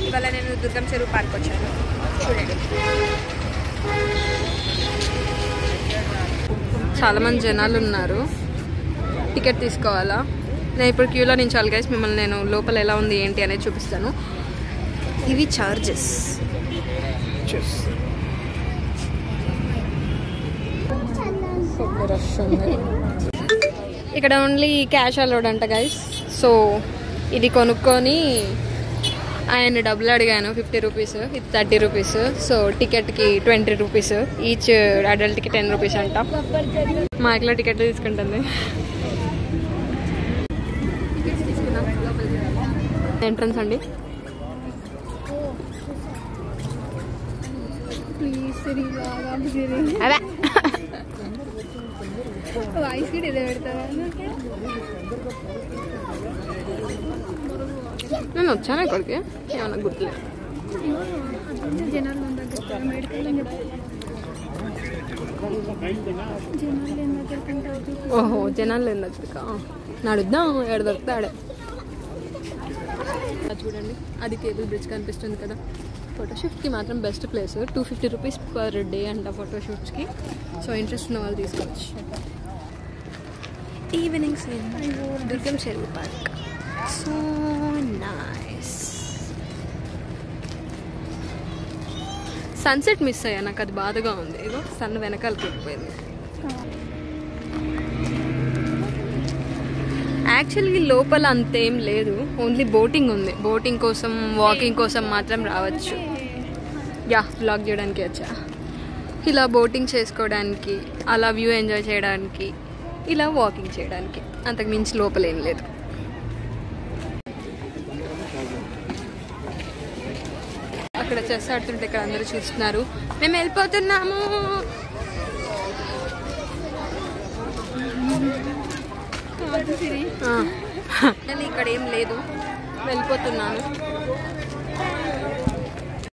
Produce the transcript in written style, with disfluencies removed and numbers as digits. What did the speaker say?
ఇవాళ నేను దుర్గం చెరువు పార్క్ వచ్చాను. చూడండి, చాలామంది జనాలు ఉన్నారు. టికెట్ తీసుకోవాలా? నేను ఇప్పుడు క్యూలో నించాలి గైస్. మిమ్మల్ని నేను లోపల ఎలా ఉంది ఏంటి అనేది చూపిస్తాను. ఇవి చార్జెస్. ఇక్కడ ఓన్లీ క్యాష్ అలౌడ్ అంట గైస్. సో ఇది కొనుక్కొని ఆయన డబ్బులు అడిగాను, 50 రూపీస్, ఇది 30 రూపీస్. సో టికెట్కి 20 రూపీస్, ఈచ్ అడల్ట్కి 10 రూపీస్ అంట. మా ఇట్లా టికెట్లు తీసుకుంటుంది. ఎంట్రన్స్ అండి. అదే వాయిస్ కూడా ఇదే పెడతారా? నేను వచ్చాను ఇక్కడికి, ఏమన్నా గుర్తులేదు. ఓహో, జనాలు లేని దగ్గరకా నడుద్దాం, ఎక్కడ దొరికితే ఆడే. చూడండి, అది కేబుల్ బ్రిడ్జ్ కనిపిస్తుంది కదా. ఫోటోషూట్కి మాత్రం best place. 250 rupees per day అంట ఫోటోషూట్స్కి. సో ఇంట్రెస్ట్ ఉన్న వాళ్ళు తీసుకోవచ్చు. ఈవినింగ్స్ దుర్గం చెరువు park. So nice. Sunset miss అయ్యా, నాకు అది బాధగా ఉంది. ఇగో సన్ వెనకాలకి వెళ్ళిపోయింది. యాక్చువల్లీ లోపల అంతేం లేదు, ఓన్లీ బోటింగ్ ఉంది. బోటింగ్ కోసం, వాకింగ్ కోసం మాత్రం రావచ్చు. యా, వ్లాగ్ చేయడానికి వచ్చా. ఇలా బోటింగ్ చేసుకోవడానికి, అలా వ్యూ ఎంజాయ్ చేయడానికి, ఇలా వాకింగ్ చేయడానికి, అంతకు మించి లోపల ఏం లేదు. అక్కడ చెస్ ఆడుతుంటే ఇక్కడ అందరూ చూస్తున్నారు. మేము వెళ్ళిపోతున్నాము. ఇక్కడ ఏం లేదు, వెళ్ళిపోతున్నాను.